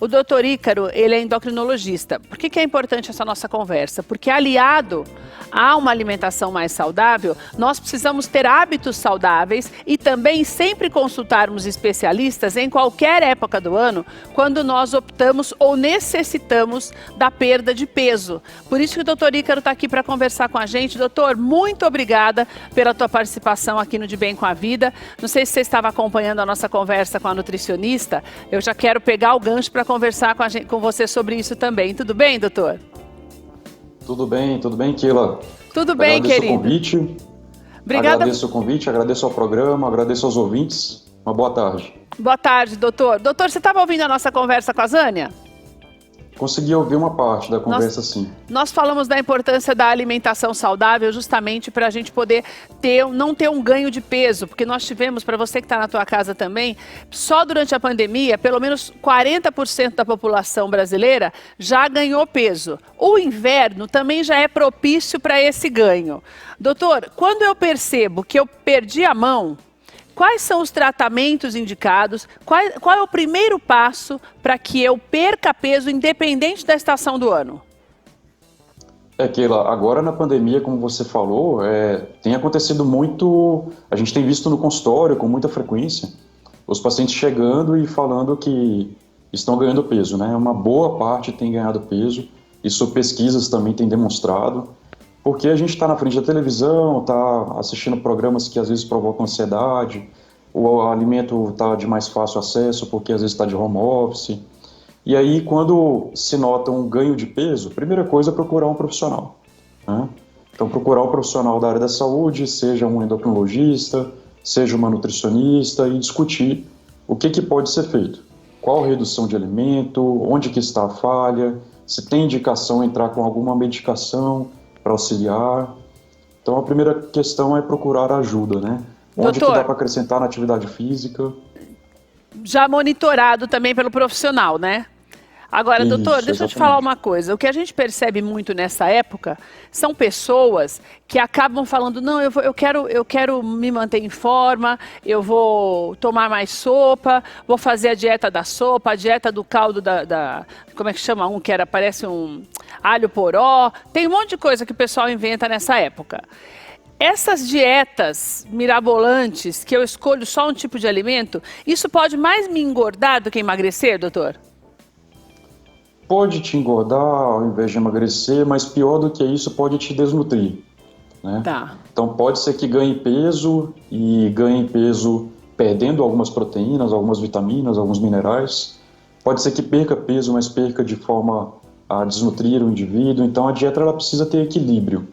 O doutor Ícaro, ele é endocrinologista. Por que é importante essa nossa conversa? Porque aliado a uma alimentação mais saudável, nós precisamos ter hábitos saudáveis e também sempre consultarmos especialistas em qualquer época do ano, quando nós optamos ou necessitamos da perda de peso. Por isso que o doutor Ícaro está aqui para conversar com a gente. Doutor, muito obrigada pela tua participação aqui no De Bem com a Vida. Não sei se você estava acompanhando a nossa conversa com a nutricionista. Eu já quero pegar o gancho para conversar com você sobre isso também. Tudo bem, doutor? Tudo bem, Keila. Tudo bem, querido. Agradeço o convite. Obrigada. Agradeço o convite, agradeço ao programa, agradeço aos ouvintes. Uma boa tarde. Boa tarde, doutor. Doutor, você estava ouvindo a nossa conversa com a Zânia? Consegui ouvir uma parte da conversa, sim. Nós falamos da importância da alimentação saudável justamente para a gente poder não ter um ganho de peso, porque nós tivemos, para você que está na tua casa também, só durante a pandemia, pelo menos 40% da população brasileira já ganhou peso. O inverno também já é propício para esse ganho. Doutor, quando eu percebo que eu perdi a mão, quais são os tratamentos indicados? Qual é o primeiro passo para que eu perca peso, independente da estação do ano? Keila, agora na pandemia, como você falou, tem acontecido muito, a gente tem visto no consultório com muita frequência, os pacientes chegando e falando que estão ganhando peso, né? Uma boa parte tem ganhado peso, isso pesquisas também têm demonstrado, porque a gente está na frente da televisão, está assistindo programas que às vezes provocam ansiedade, o alimento está de mais fácil acesso porque às vezes está de home office. E aí, quando se nota um ganho de peso, a primeira coisa é procurar um profissional, né? Então, procurar um profissional da área da saúde, seja um endocrinologista, seja uma nutricionista, e discutir o que pode ser feito. Qual redução de alimento, onde que está a falha, se tem indicação entrar com alguma medicação para auxiliar. Então a primeira questão é procurar ajuda, né? Onde que dá para acrescentar na atividade física. Já monitorado também pelo profissional, né? Agora, doutor, deixa eu te falar uma coisa. O que a gente percebe muito nessa época são pessoas que acabam falando, não, eu quero me manter em forma, eu vou tomar mais sopa, vou fazer a dieta da sopa, a dieta do caldo como é que chama um que parece um alho poró. Tem um monte de coisa que o pessoal inventa nessa época. Essas dietas mirabolantes, que eu escolho só um tipo de alimento, isso pode mais me engordar do que emagrecer, doutor? Pode te engordar ao invés de emagrecer, mas pior do que isso, pode te desnutrir, né? Tá. Então pode ser que ganhe peso e ganhe peso perdendo algumas proteínas, algumas vitaminas, alguns minerais. Pode ser que perca peso, mas perca de forma a desnutrir o indivíduo. Então a dieta ela precisa ter equilíbrio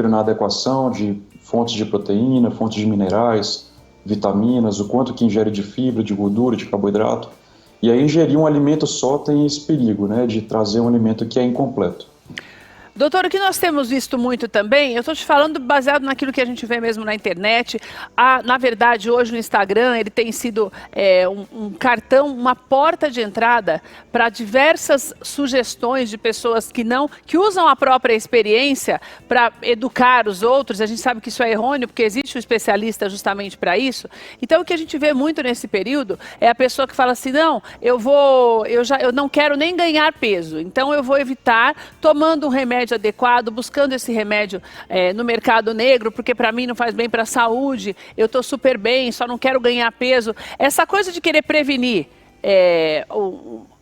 na adequação de fontes de proteína, fontes de minerais, vitaminas, o quanto que ingere de fibra, de gordura, de carboidrato. E aí ingerir um alimento só tem esse perigo, né, de trazer um alimento que é incompleto. Doutor, o que nós temos visto muito também, eu estou te falando baseado naquilo que a gente vê mesmo na internet, na verdade hoje no Instagram ele tem sido um cartão, uma porta de entrada para diversas sugestões de pessoas que usam a própria experiência para educar os outros. A gente sabe que isso é errôneo porque existe um especialista justamente para isso. Então o que a gente vê muito nesse período é a pessoa que fala assim, não, eu não quero nem ganhar peso, então eu vou evitar tomando um remédio adequado, buscando esse remédio no mercado negro, porque para mim não faz bem para a saúde, eu estou super bem, só não quero ganhar peso. Essa coisa de querer prevenir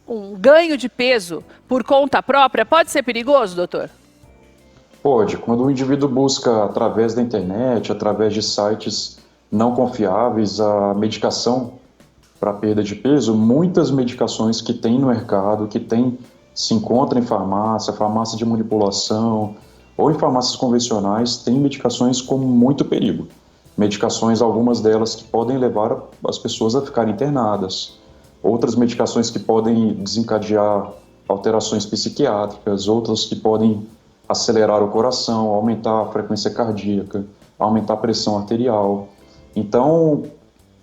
um ganho de peso por conta própria, pode ser perigoso, doutor? Pode. Quando o indivíduo busca através da internet, através de sites não confiáveis, a medicação para perda de peso, muitas medicações que tem no mercado, se encontra em farmácia de manipulação ou em farmácias convencionais, tem medicações com muito perigo. Medicações, algumas delas que podem levar as pessoas a ficarem internadas. Outras medicações que podem desencadear alterações psiquiátricas, outras que podem acelerar o coração, aumentar a frequência cardíaca, aumentar a pressão arterial. Então,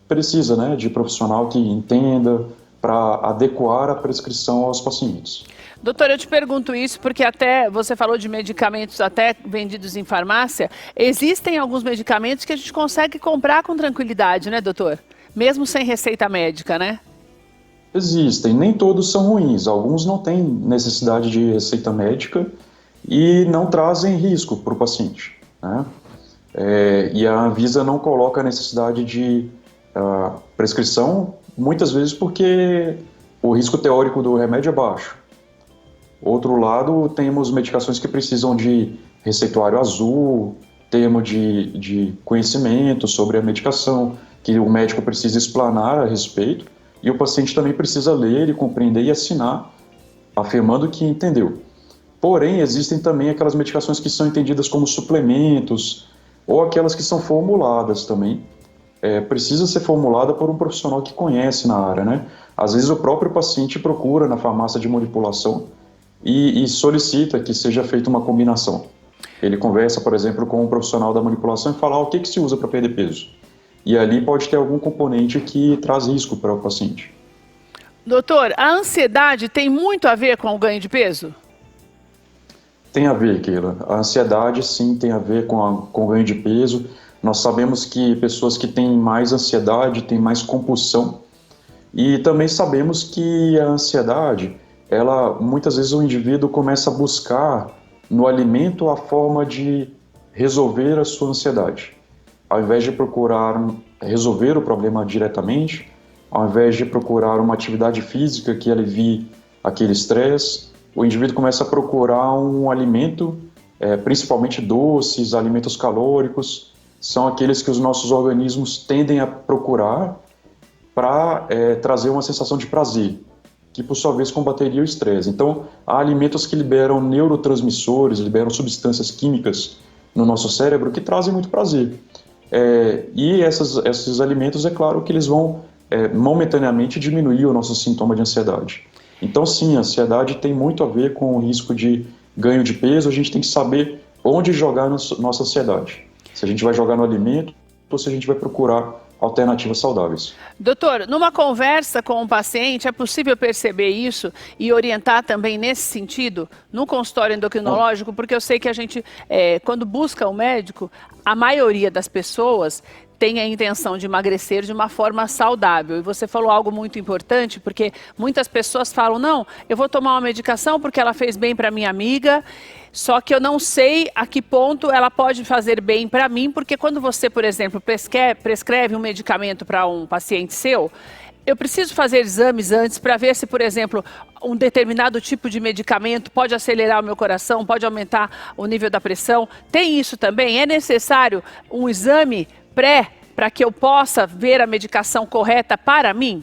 precisa, né, de profissional que entenda para adequar a prescrição aos pacientes. Doutor, eu te pergunto isso porque até você falou de medicamentos até vendidos em farmácia. Existem alguns medicamentos que a gente consegue comprar com tranquilidade, né, doutor? Mesmo sem receita médica, né? Existem, nem todos são ruins, alguns não têm necessidade de receita médica e não trazem risco para o paciente, né? E a Anvisa não coloca a necessidade de prescrição, muitas vezes porque o risco teórico do remédio é baixo. Outro lado, temos medicações que precisam de receituário azul, termo de conhecimento sobre a medicação, que o médico precisa explanar a respeito, e o paciente também precisa ler e compreender e assinar, afirmando que entendeu. Porém, existem também aquelas medicações que são entendidas como suplementos, ou aquelas que são formuladas também. Precisa ser formulada por um profissional que conhece na área, né? Às vezes o próprio paciente procura na farmácia de manipulação e solicita que seja feita uma combinação. Ele conversa, por exemplo, com um profissional da manipulação e fala o que se usa para perder peso. E ali pode ter algum componente que traz risco para o paciente. Doutor, a ansiedade tem muito a ver com o ganho de peso? Tem a ver, Keila. A ansiedade, sim, tem a ver com o ganho de peso. Nós sabemos que pessoas que têm mais ansiedade têm mais compulsão. E também sabemos que a ansiedade, muitas vezes o indivíduo começa a buscar no alimento a forma de resolver a sua ansiedade. Ao invés de procurar resolver o problema diretamente, ao invés de procurar uma atividade física que alivie aquele estresse, o indivíduo começa a procurar um alimento, principalmente doces, alimentos calóricos, são aqueles que os nossos organismos tendem a procurar para trazer uma sensação de prazer, que por sua vez combateria o estresse. Então, há alimentos que liberam neurotransmissores, liberam substâncias químicas no nosso cérebro que trazem muito prazer. E esses alimentos, é claro que eles vão momentaneamente diminuir o nosso sintoma de ansiedade. Então, sim, a ansiedade tem muito a ver com o risco de ganho de peso. A gente tem que saber onde jogar nossa ansiedade. Se a gente vai jogar no alimento ou se a gente vai procurar alternativas saudáveis. Doutor, numa conversa com um paciente, é possível perceber isso e orientar também nesse sentido, no consultório endocrinológico? Porque eu sei que a gente, quando busca um médico, a maioria das pessoas tem a intenção de emagrecer de uma forma saudável. E você falou algo muito importante, porque muitas pessoas falam, não, eu vou tomar uma medicação porque ela fez bem para minha amiga, só que eu não sei a que ponto ela pode fazer bem para mim, porque quando você, por exemplo, prescreve um medicamento para um paciente seu, eu preciso fazer exames antes para ver se, por exemplo, um determinado tipo de medicamento pode acelerar o meu coração, pode aumentar o nível da pressão. Tem isso também? É necessário um exame para que eu possa ver a medicação correta para mim?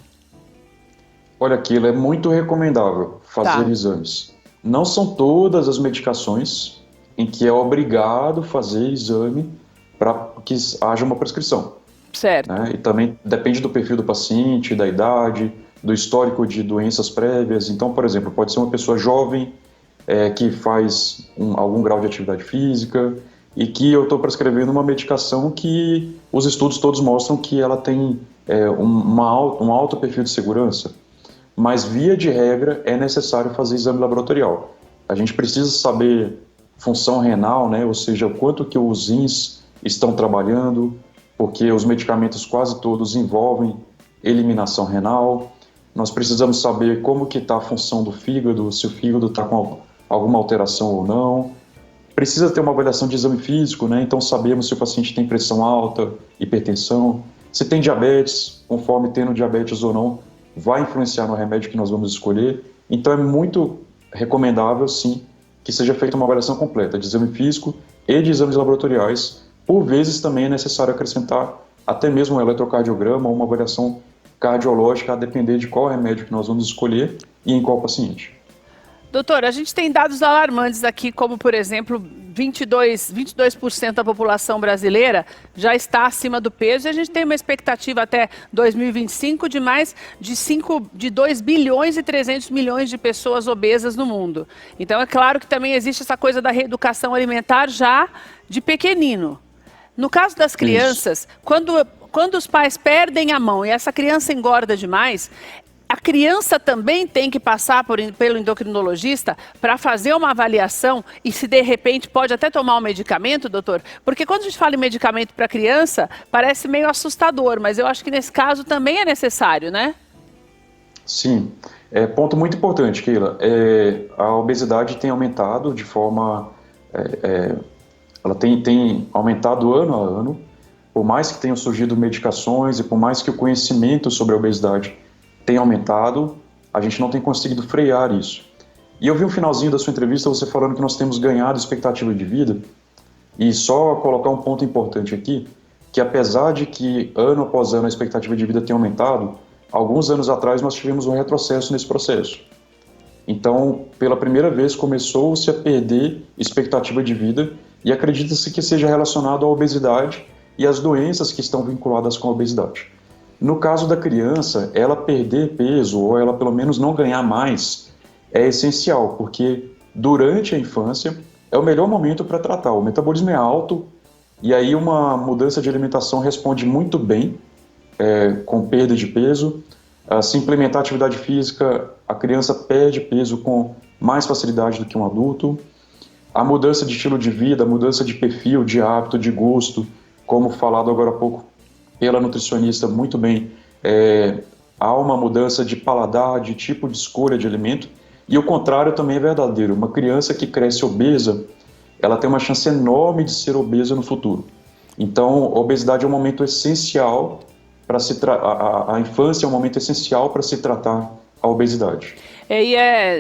Olha, aquilo é muito recomendável fazer exames. Não são todas as medicações em que é obrigado fazer exame para que haja uma prescrição. Certo. Né? E também depende do perfil do paciente, da idade, do histórico de doenças prévias. Então, por exemplo, pode ser uma pessoa jovem que faz algum grau de atividade física e que eu estou prescrevendo uma medicação que os estudos todos mostram que ela tem um alto perfil de segurança. Mas, via de regra, é necessário fazer exame laboratorial. A gente precisa saber função renal, né? Ou seja, o quanto que os rins estão trabalhando, porque os medicamentos quase todos envolvem eliminação renal. Nós precisamos saber como que está a função do fígado, se o fígado está com alguma alteração ou não. Precisa ter uma avaliação de exame físico, né? Então sabemos se o paciente tem pressão alta, hipertensão, se tem diabetes, conforme tendo diabetes ou não, vai influenciar no remédio que nós vamos escolher. Então é muito recomendável, sim, que seja feita uma avaliação completa de exame físico e de exames laboratoriais. Por vezes também é necessário acrescentar até mesmo um eletrocardiograma ou uma avaliação cardiológica, a depender de qual remédio que nós vamos escolher e em qual paciente. Doutor, a gente tem dados alarmantes aqui, como, por exemplo, 22% da população brasileira já está acima do peso e a gente tem uma expectativa até 2025 de mais de 2 bilhões e 300 milhões de pessoas obesas no mundo. Então, é claro que também existe essa coisa da reeducação alimentar já de pequenino. No caso das crianças, quando os pais perdem a mão e essa criança engorda demais, a criança também tem que passar pelo endocrinologista para fazer uma avaliação e se de repente pode até tomar um medicamento, doutor? Porque quando a gente fala em medicamento para criança, parece meio assustador, mas eu acho que nesse caso também é necessário, né? Sim, ponto muito importante, Keila. A obesidade tem aumentado de forma, ela tem aumentado ano a ano, por mais que tenham surgido medicações e por mais que o conhecimento sobre a obesidade tenha aumentado, a gente não tem conseguido frear isso. E eu vi um finalzinho da sua entrevista você falando que nós temos ganhado expectativa de vida, e só colocar um ponto importante aqui, que apesar de que ano após ano a expectativa de vida tenha aumentado, alguns anos atrás nós tivemos um retrocesso nesse processo. Então, pela primeira vez começou-se a perder expectativa de vida e acredita-se que seja relacionado à obesidade e às doenças que estão vinculadas com a obesidade. No caso da criança, ela perder peso ou ela pelo menos não ganhar mais é essencial, porque durante a infância é o melhor momento para tratar. O metabolismo é alto e aí uma mudança de alimentação responde muito bem com perda de peso. Se implementar atividade física, a criança perde peso com mais facilidade do que um adulto. A mudança de estilo de vida, a mudança de perfil, de hábito, de gosto, como falado agora há pouco pela nutricionista muito bem, há uma mudança de paladar, de tipo de escolha de alimento, e o contrário também é verdadeiro. Uma criança que cresce obesa, ela tem uma chance enorme de ser obesa no futuro. Então, a obesidade é um momento essencial para a infância é um momento essencial para se tratar a obesidade.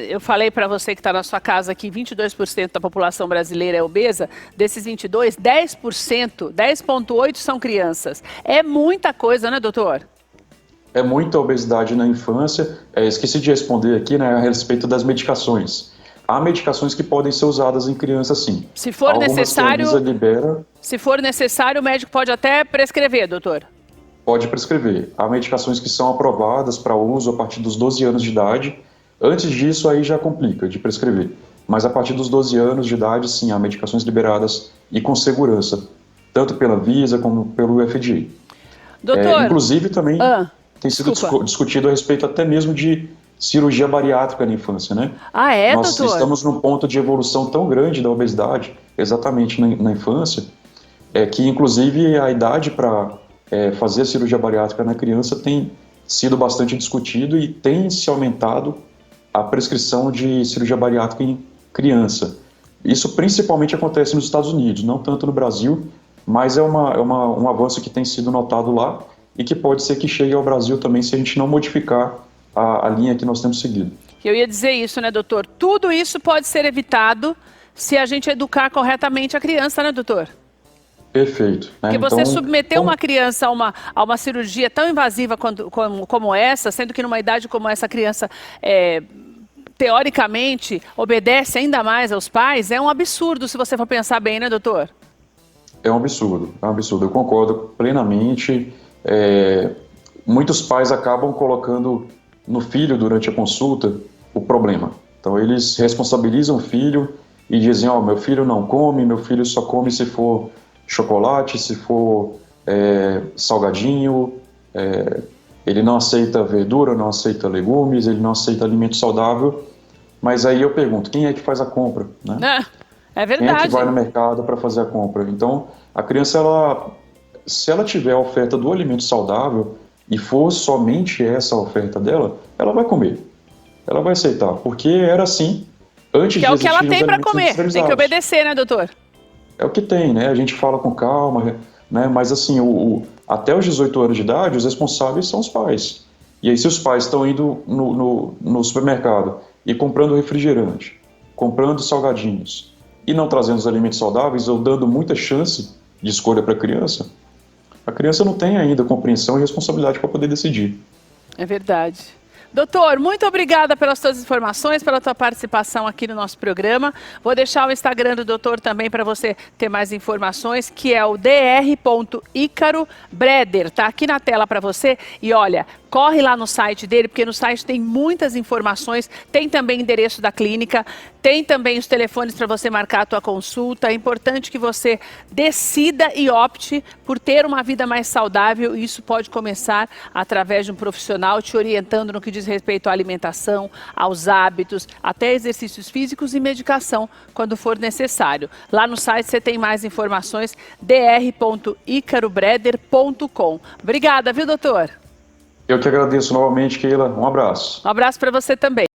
Eu falei para você que está na sua casa que 22% da população brasileira é obesa, desses 22, 10%, 10,8% são crianças. É muita coisa, né, doutor? É muita obesidade na infância. Esqueci de responder aqui, né, a respeito das medicações. Há medicações que podem ser usadas em criança, sim. Se for necessário, se for necessário, o médico pode até prescrever, doutor? Pode prescrever. Há medicações que são aprovadas para uso a partir dos 12 anos de idade. Antes disso, aí já complica de prescrever. Mas a partir dos 12 anos de idade, sim, há medicações liberadas e com segurança, tanto pela Visa como pelo FDA. Doutor, inclusive, também tem sido discutido a respeito até mesmo de cirurgia bariátrica na infância, né? Ah, é, Nós doutor? estamos num ponto de evolução tão grande da obesidade, exatamente na infância, que inclusive a idade para fazer a cirurgia bariátrica na criança tem sido bastante discutido e tem se aumentado a prescrição de cirurgia bariátrica em criança. Isso principalmente acontece nos Estados Unidos, não tanto no Brasil, mas é um avanço que tem sido notado lá e que pode ser que chegue ao Brasil também se a gente não modificar a linha que nós temos seguido. Eu ia dizer isso, né, doutor? Tudo isso pode ser evitado se a gente educar corretamente a criança, né, doutor? Perfeito. Porque você submeter uma criança a uma cirurgia tão invasiva como essa, sendo que numa idade como essa a criança, teoricamente, obedece ainda mais aos pais, é um absurdo se você for pensar bem, né, doutor? É um absurdo, eu concordo plenamente. Muitos pais acabam colocando no filho, durante a consulta, o problema. Então eles responsabilizam o filho e dizem, meu filho não come, meu filho só come se for chocolate, se for salgadinho, ele não aceita verdura, não aceita legumes, ele não aceita alimento saudável. Mas aí eu pergunto, quem é que faz a compra? Né? É verdade. Quem é que vai no mercado para fazer a compra? Então, a criança, se ela tiver a oferta do alimento saudável e for somente essa a oferta dela, ela vai comer. Ela vai aceitar, porque era assim antes de existir os alimentos industrializados. Que é o que ela tem para comer, tem que obedecer, né, doutor? É o que tem, né? A gente fala com calma, né? Mas assim, até os 18 anos de idade, os responsáveis são os pais. E aí, se os pais estão indo no supermercado e comprando refrigerante, comprando salgadinhos e não trazendo os alimentos saudáveis ou dando muita chance de escolha para a criança não tem ainda compreensão e responsabilidade para poder decidir. É verdade. Doutor, muito obrigada pelas suas informações, pela tua participação aqui no nosso programa. Vou deixar o Instagram do doutor também para você ter mais informações, que é o dr.icarobreder. Tá aqui na tela para você. E olha, corre lá no site dele, porque no site tem muitas informações, tem também endereço da clínica, tem também os telefones para você marcar a tua consulta. É importante que você decida e opte por ter uma vida mais saudável, e isso pode começar através de um profissional te orientando no que diz respeito à alimentação, aos hábitos, até exercícios físicos e medicação, quando for necessário. Lá no site você tem mais informações, dr.icarobreder.com. Obrigada, viu, doutor? Eu que agradeço novamente, Keila. Um abraço. Um abraço para você também.